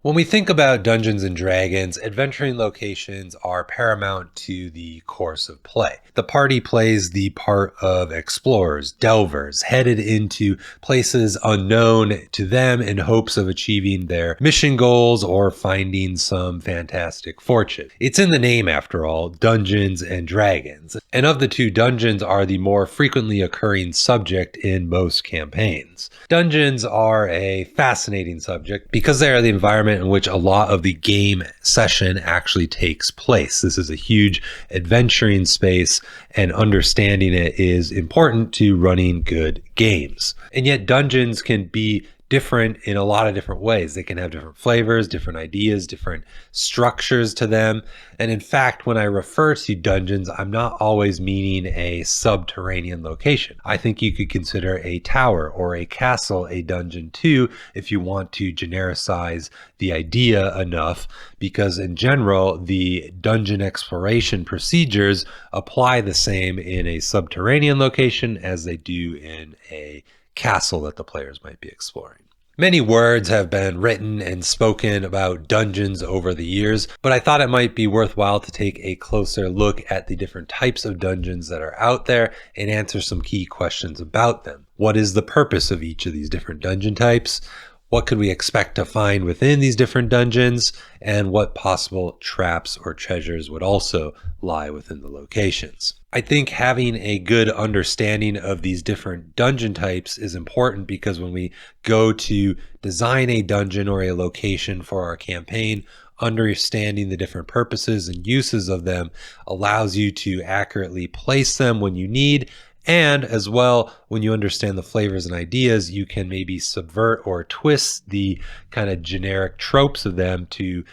When we think about Dungeons and Dragons, adventuring locations are paramount to the course of play. The party plays the part of explorers, delvers, headed into places unknown to them in hopes of achieving their mission goals or finding some fantastic fortune. It's in the name, after all, Dungeons and Dragons. And of the two, dungeons are the more frequently occurring subject in most campaigns. Dungeons are a fascinating subject because they are the environment in which a lot of the game session actually takes place. This is a huge adventuring space, and understanding it is important to running good games. And yet dungeons can be different in a lot of different ways. They can have different flavors, different ideas, different structures to them. And in fact, when I refer to dungeons, I'm not always meaning a subterranean location. I think you could consider a tower or a castle a dungeon too, if you want to genericize the idea enough, because in general, the dungeon exploration procedures apply the same in a subterranean location as they do in a castle that the players might be exploring. Many words have been written and spoken about dungeons over the years, but I thought it might be worthwhile to take a closer look at the different types of dungeons that are out there and answer some key questions about them. What is the purpose of each of these different dungeon types? What could we expect to find within these different dungeons? And what possible traps or treasures would also lie within the locations? I think having a good understanding of these different dungeon types is important, because when we go to design a dungeon or a location for our campaign, understanding the different purposes and uses of them allows you to accurately place them when you need. And as well, when you understand the flavors and ideas, you can maybe subvert or twist the kind of generic tropes of them to,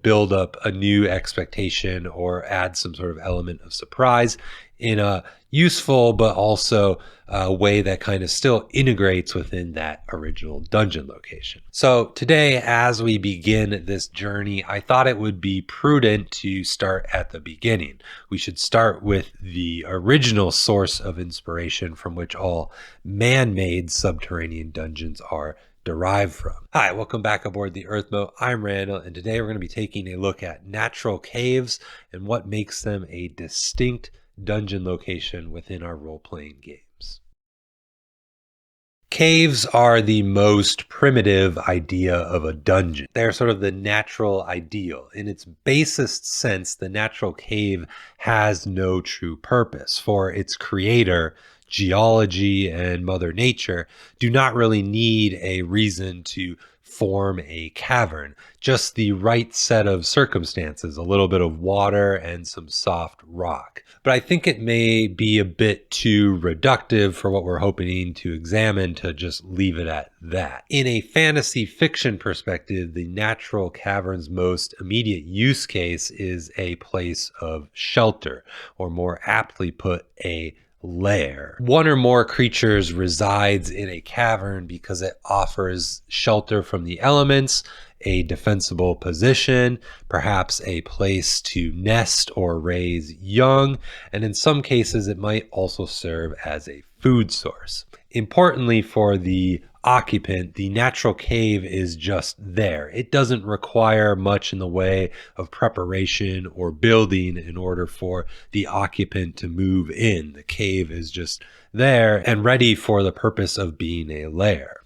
build up a new expectation or add some sort of element of surprise in a useful but also a way that kind of still integrates within that original dungeon location. So today, as we begin this journey, I thought it would be prudent to start at the beginning. We should start with the original source of inspiration from which all man-made subterranean dungeons are derived from. Hi, welcome back aboard the Earthmote. I'm Randall, and today we're going to be taking a look at natural caves and what makes them a distinct dungeon location within our role-playing games. Caves are the most primitive idea of a dungeon. They're sort of the natural ideal. In its basest sense, the natural cave has no true purpose, for its creator, geology and Mother Nature, do not really need a reason to form a cavern, just the right set of circumstances, a little bit of water and some soft rock. But I think it may be a bit too reductive for what we're hoping to examine to just leave it at that. In a fantasy fiction perspective, the natural cavern's most immediate use case is a place of shelter, or more aptly put, a lair. One or more creatures resides in a cavern because it offers shelter from the elements, a defensible position, perhaps a place to nest or raise young, and in some cases it might also serve as a food source. Importantly for the occupant, the natural cave is just there. It doesn't require much in the way of preparation or building in order for the occupant to move in. The cave is just there and ready for the purpose of being a lair.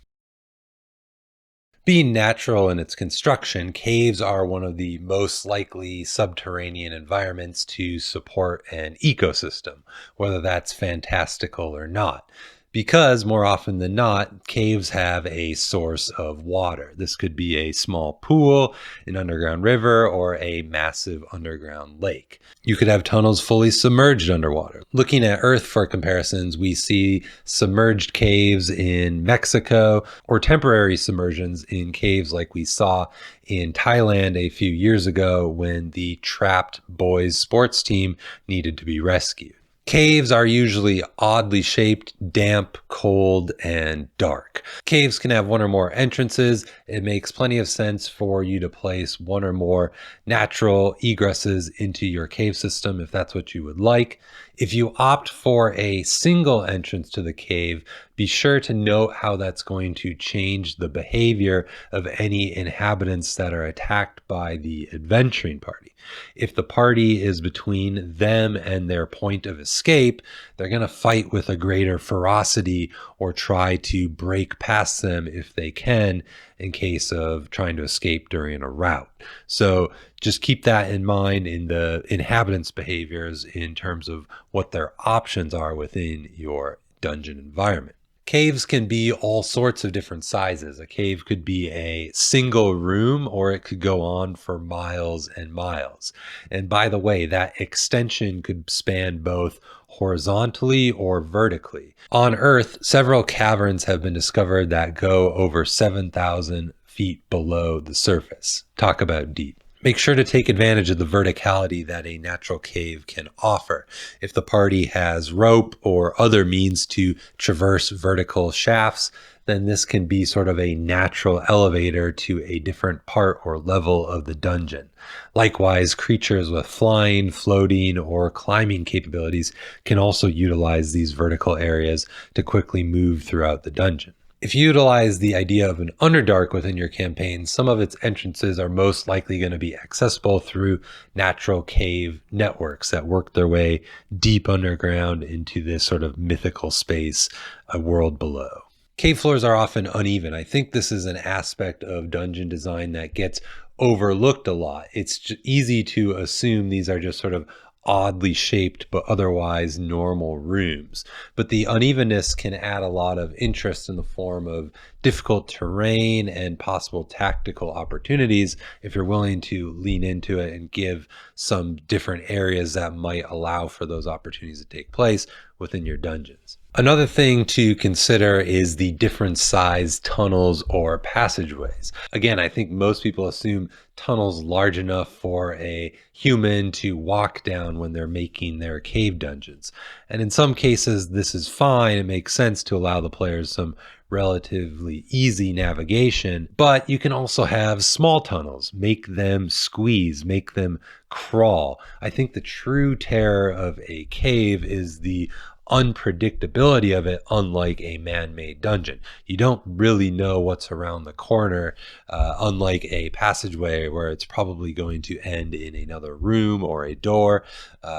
Being natural in its construction, caves are one of the most likely subterranean environments to support an ecosystem, whether that's fantastical or not. Because more often than not, caves have a source of water. This could be a small pool, an underground river, or a massive underground lake. You could have tunnels fully submerged underwater. Looking at Earth for comparisons, we see submerged caves in Mexico, or temporary submersions in caves like we saw in Thailand a few years ago when the trapped boys sports team needed to be rescued. Caves are usually oddly shaped, damp, cold, and dark. Caves can have one or more entrances. It makes plenty of sense for you to place one or more natural egresses into your cave system if that's what you would like. If you opt for a single entrance to the cave, Be sure to note how that's going to change the behavior of any inhabitants that are attacked by the adventuring party. If the party is between them and their point of escape, they're going to fight with a greater ferocity or try to break past them if they can in case of trying to escape during a rout. So just keep that in mind in the inhabitants' behaviors in terms of what their options are within your dungeon environment. Caves can be all sorts of different sizes. A cave could be a single room, or it could go on for miles and miles. And by the way, that extension could span both horizontally or vertically. On Earth, several caverns have been discovered that go over 7,000 feet below the surface. Talk about deep. Make sure to take advantage of the verticality that a natural cave can offer. If the party has rope or other means to traverse vertical shafts, then this can be sort of a natural elevator to a different part or level of the dungeon. Likewise, creatures with flying, floating, or climbing capabilities can also utilize these vertical areas to quickly move throughout the dungeon. If you utilize the idea of an Underdark within your campaign, some of its entrances are most likely going to be accessible through natural cave networks that work their way deep underground into this sort of mythical space, a world below. Cave floors are often uneven. I think this is an aspect of dungeon design that gets overlooked a lot. It's easy to assume these are just sort of oddly shaped but otherwise normal rooms. But the unevenness can add a lot of interest in the form of difficult terrain and possible tactical opportunities if you're willing to lean into it and give some different areas that might allow for those opportunities to take place within your dungeons. Another thing to consider is the different size tunnels or passageways. Again, I think most people assume tunnels large enough for a human to walk down when they're making their cave dungeons. And in some cases, this is fine. It makes sense to allow the players some relatively easy navigation, but you can also have small tunnels, make them squeeze, make them crawl. I think the true terror of a cave is the unpredictability of it, unlike a man-made dungeon. You don't really know what's around the corner, unlike a passageway where it's probably going to end in another room or a door.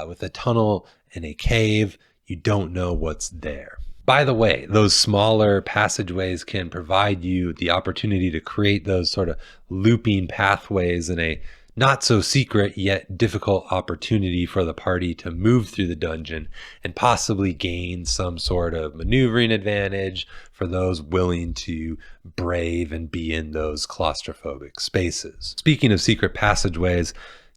With a tunnel in a cave, you don't know what's there. By the way, those smaller passageways can provide you the opportunity to create those sort of looping pathways in a not so secret yet difficult opportunity for the party to move through the dungeon and possibly gain some sort of maneuvering advantage for those willing to brave and be in those claustrophobic spaces. Speaking of secret passageways,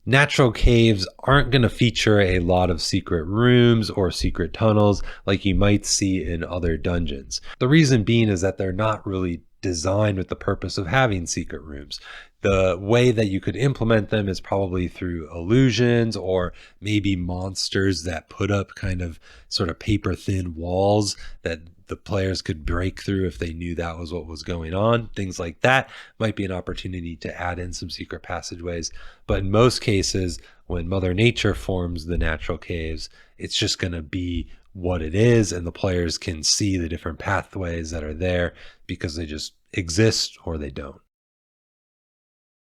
natural caves aren't going to feature a lot of secret rooms or secret tunnels like you might see in other dungeons. The reason being is that they're not really designed with the purpose of having secret rooms. The way that you could implement them is probably through illusions or maybe monsters that put up kind of sort of paper thin walls that the players could break through if they knew that was what was going on. Things like that might be an opportunity to add in some secret passageways. But in most cases, when Mother Nature forms the natural caves, it's just going to be what it is, and the players can see the different pathways that are there because they just exist or they don't.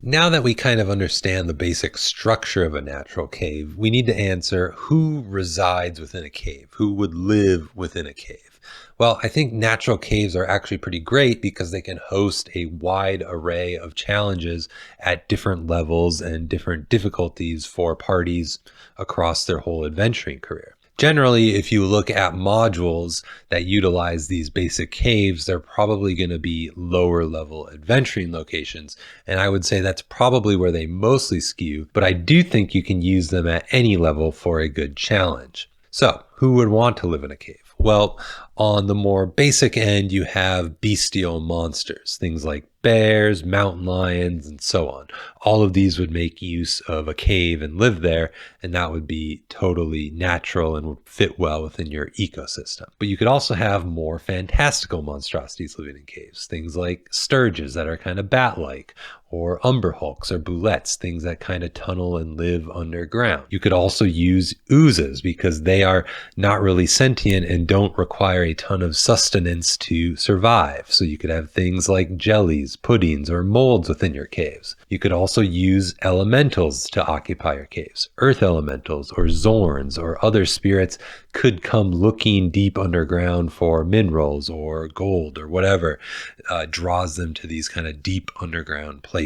Now that we kind of understand the basic structure of a natural cave, we need to answer who resides within a cave, who would live within a cave. Well, I think natural caves are actually pretty great because they can host a wide array of challenges at different levels and different difficulties for parties across their whole adventuring career. Generally, if you look at modules that utilize these basic caves, they're probably going to be lower level adventuring locations. And I would say that's probably where they mostly skew, but I do think you can use them at any level for a good challenge. So who would want to live in a cave? Well, on the more basic end, you have bestial monsters, things like bears, mountain lions, and so on. All of these would make use of a cave and live there, and that would be totally natural and would fit well within your ecosystem. But you could also have more fantastical monstrosities living in caves, things like sturges that are kind of bat-like, or umber hulks or bullets, things that kind of tunnel and live underground. You could also use oozes because they are not really sentient and don't require a ton of sustenance to survive. So you could have things like jellies, puddings, or molds within your caves. You could also use elementals to occupy your caves. Earth elementals or zorns or other spirits could come looking deep underground for minerals or gold or whatever draws them to these kind of deep underground places.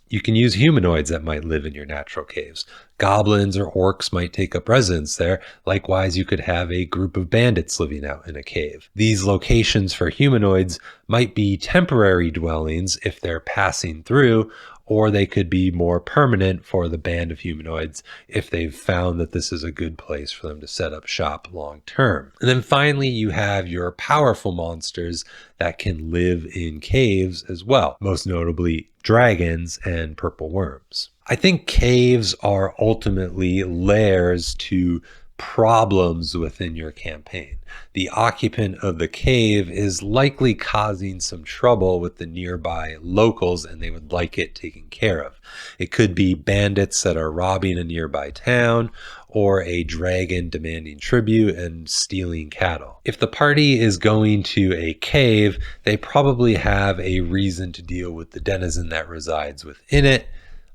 You can use humanoids that might live in your natural caves. Goblins or orcs might take up residence there. Likewise, you could have a group of bandits living out in a cave. These locations for humanoids might be temporary dwellings if they're passing through, or they could be more permanent for the band of humanoids if they've found that this is a good place for them to set up shop long term. And then finally, you have your powerful monsters that can live in caves as well, most notably dragons and purple worms. I think caves are ultimately lairs to problems within your campaign. The occupant of the cave is likely causing some trouble with the nearby locals and they would like it taken care of. It could be bandits that are robbing a nearby town, or a dragon demanding tribute and stealing cattle. If the party is going to a cave, they probably have a reason to deal with the denizen that resides within it,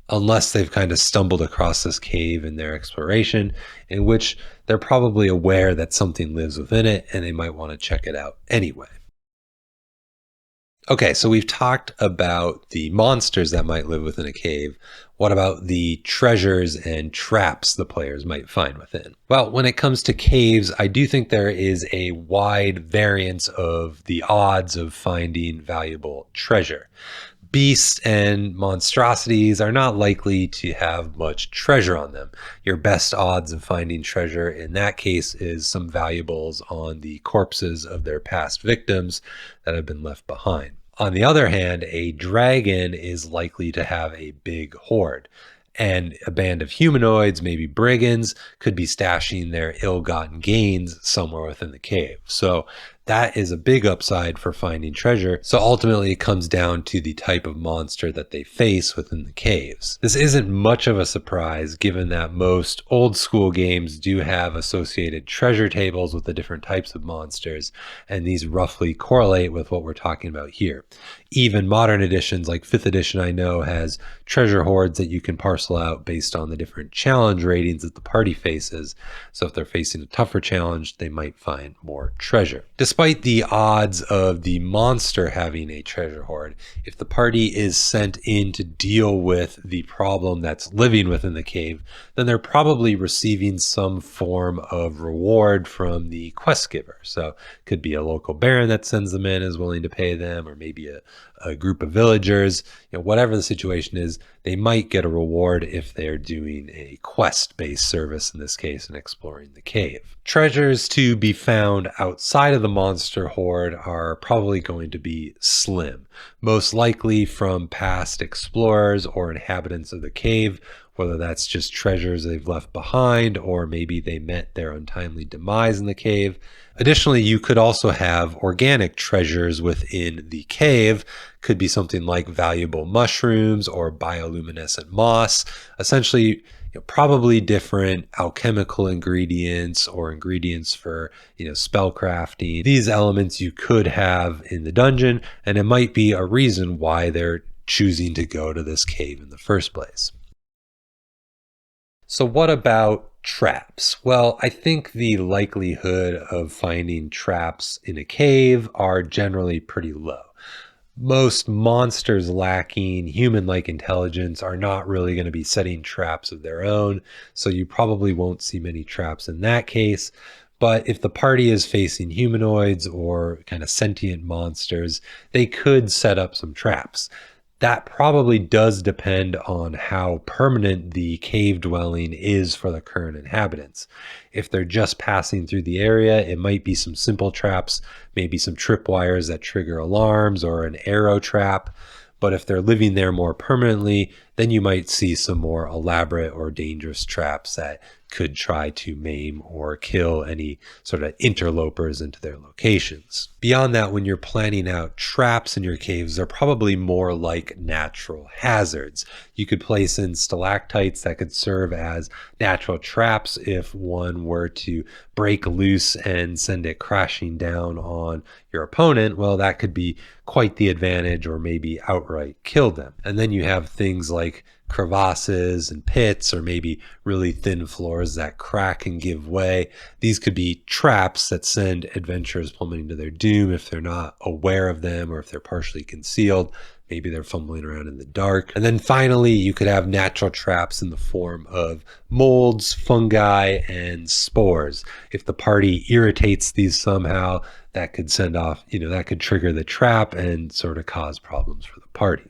unless they've kind of stumbled across this cave in their exploration, in which they're probably aware that something lives within it and they might want to check it out anyway. Okay, so we've talked about the monsters that might live within a cave. What about the treasures and traps the players might find within? Well, when it comes to caves, I do think there is a wide variance of the odds of finding valuable treasure. Beasts and monstrosities are not likely to have much treasure on them. Your best odds of finding treasure in that case is some valuables on the corpses of their past victims that have been left behind. On the other hand, a dragon is likely to have a big hoard, and a band of humanoids, maybe brigands, could be stashing their ill-gotten gains somewhere within the cave. So that is a big upside for finding treasure. So ultimately it comes down to the type of monster that they face within the caves. This isn't much of a surprise given that most old school games do have associated treasure tables with the different types of monsters, and these roughly correlate with what we're talking about here. Even modern editions like 5th edition I know has treasure hoards that you can parcel out based on the different challenge ratings that the party faces. So if they're facing a tougher challenge, they might find more treasure. Despite the odds of the monster having a treasure hoard, if the party is sent in to deal with the problem that's living within the cave, then they're probably receiving some form of reward from the quest giver. So it could be a local baron that sends them in is willing to pay them, or maybe a group of villagers. Whatever the situation is, they might get a reward if they're doing a quest-based service, in this case, and exploring the cave. Treasures to be found outside of the monster hoard are probably going to be slim, most likely from past explorers or inhabitants of the cave, whether that's just treasures they've left behind or maybe they met their untimely demise in the cave. Additionally, you could also have organic treasures within the cave. Could be something like valuable mushrooms or bioluminescent moss. Essentially, probably different alchemical ingredients or ingredients for spell crafting. These elements you could have in the dungeon, and it might be a reason why they're choosing to go to this cave in the first place. So what about traps? Well, I think the likelihood of finding traps in a cave are generally pretty low. Most monsters lacking human-like intelligence are not really going to be setting traps of their own, so you probably won't see many traps in that case. But if the party is facing humanoids or kind of sentient monsters, they could set up some traps. That probably does depend on how permanent the cave dwelling is for the current inhabitants. If they're just passing through the area, it might be some simple traps, maybe some tripwires that trigger alarms or an arrow trap. But if they're living there more permanently, then you might see some more elaborate or dangerous traps that could try to maim or kill any sort of interlopers into their locations. Beyond that, when you're planning out traps in your caves, they're probably more like natural hazards. You could place in stalactites that could serve as natural traps if one were to break loose and send it crashing down on your opponent. Well, that could be quite the advantage, or maybe outright kill them. And then you have things like crevasses and pits, or maybe really thin floors that crack and give way. These could be traps that send adventurers plummeting to their doom if they're not aware of them, or if they're partially concealed. Maybe they're fumbling around in the dark. And then finally, you could have natural traps in the form of molds, fungi, and spores. If the party irritates these somehow, that could send off, that could trigger the trap and sort of cause problems for the party.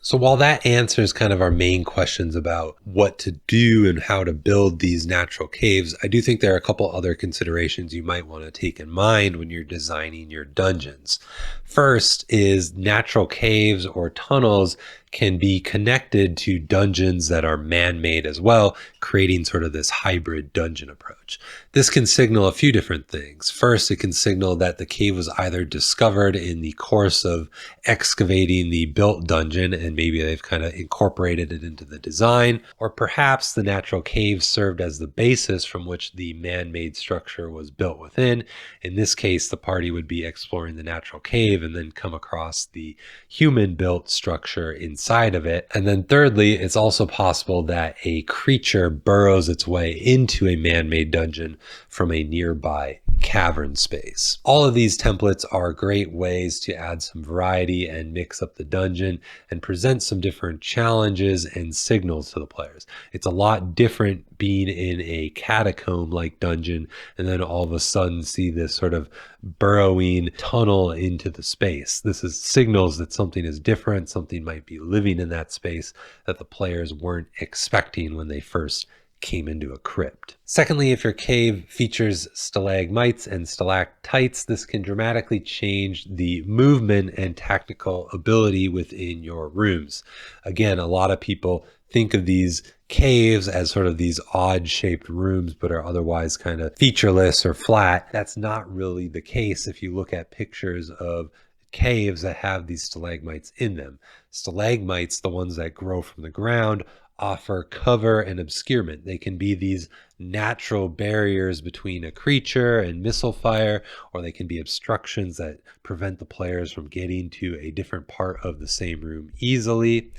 So while that answers kind of our main questions about what to do and how to build these natural caves, I do think there are a couple other considerations you might want to take in mind when you're designing your dungeons. First is natural caves or tunnels can be connected to dungeons that are man-made as well, creating sort of this hybrid dungeon approach. This can signal a few different things. First, it can signal that the cave was either discovered in the course of excavating the built dungeon, and maybe they've kind of incorporated it into the design, or perhaps the natural cave served as the basis from which the man-made structure was built within. In this case, the party would be exploring the natural cave and then come across the human-built structure inside of it. And then thirdly, it's also possible that a creature burrows its way into a man-made dungeon from a nearby cavern space. All of these templates are great ways to add some variety and mix up the dungeon and present some different challenges and signals to the players. It's a lot different being in a catacomb-like dungeon and then all of a sudden see this sort of burrowing tunnel into the space. This is signals that something is different, something might be living in that space that the players weren't expecting when they first came into a crypt. Secondly, if your cave features stalagmites and stalactites, this can dramatically change the movement and tactical ability within your rooms. Again, a lot of people think of these caves as sort of these odd shaped rooms, but are otherwise kind of featureless or flat. That's not really the case if you look at pictures of caves that have these stalagmites in them. Stalagmites, the ones that grow from the ground, offer cover and obscurement. They can be these natural barriers between a creature and missile fire, or they can be obstructions that prevent the players from getting to a different part of the same room easily.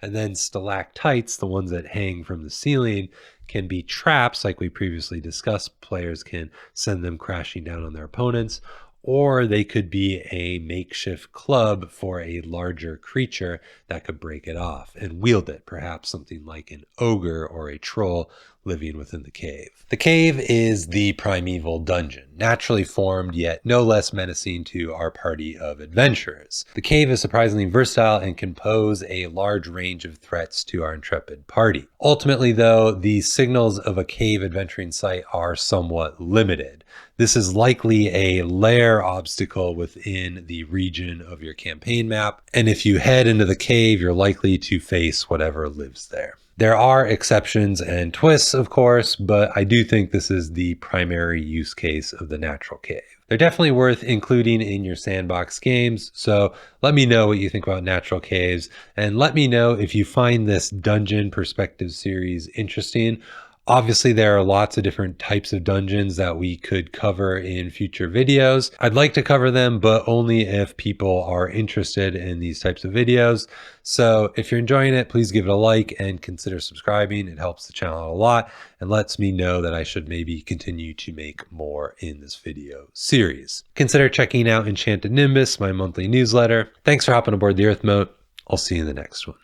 And then stalactites, the ones that hang from the ceiling, can be traps like we previously discussed. Players can send them crashing down on their opponents, or they could be a makeshift club for a larger creature that could break it off and wield it, perhaps something like an ogre or a troll living within the cave. The cave is the primeval dungeon, naturally formed yet no less menacing to our party of adventurers. The cave is surprisingly versatile and can pose a large range of threats to our intrepid party. Ultimately, though, the signals of a cave adventuring site are somewhat limited. This is likely a lair obstacle within the region of your campaign map, and if you head into the cave, you're likely to face whatever lives there. There are exceptions and twists, of course, but I do think this is the primary use case of the natural cave. They're definitely worth including in your sandbox games, so let me know what you think about natural caves, and let me know if you find this dungeon perspective series interesting. Obviously, there are lots of different types of dungeons that we could cover in future videos. I'd like to cover them, but only if people are interested in these types of videos. So if you're enjoying it, please give it a like and consider subscribing. It helps the channel a lot and lets me know that I should maybe continue to make more in this video series. Consider checking out Enchanted Nimbus, my monthly newsletter. Thanks for hopping aboard the Earthmote. I'll see you in the next one.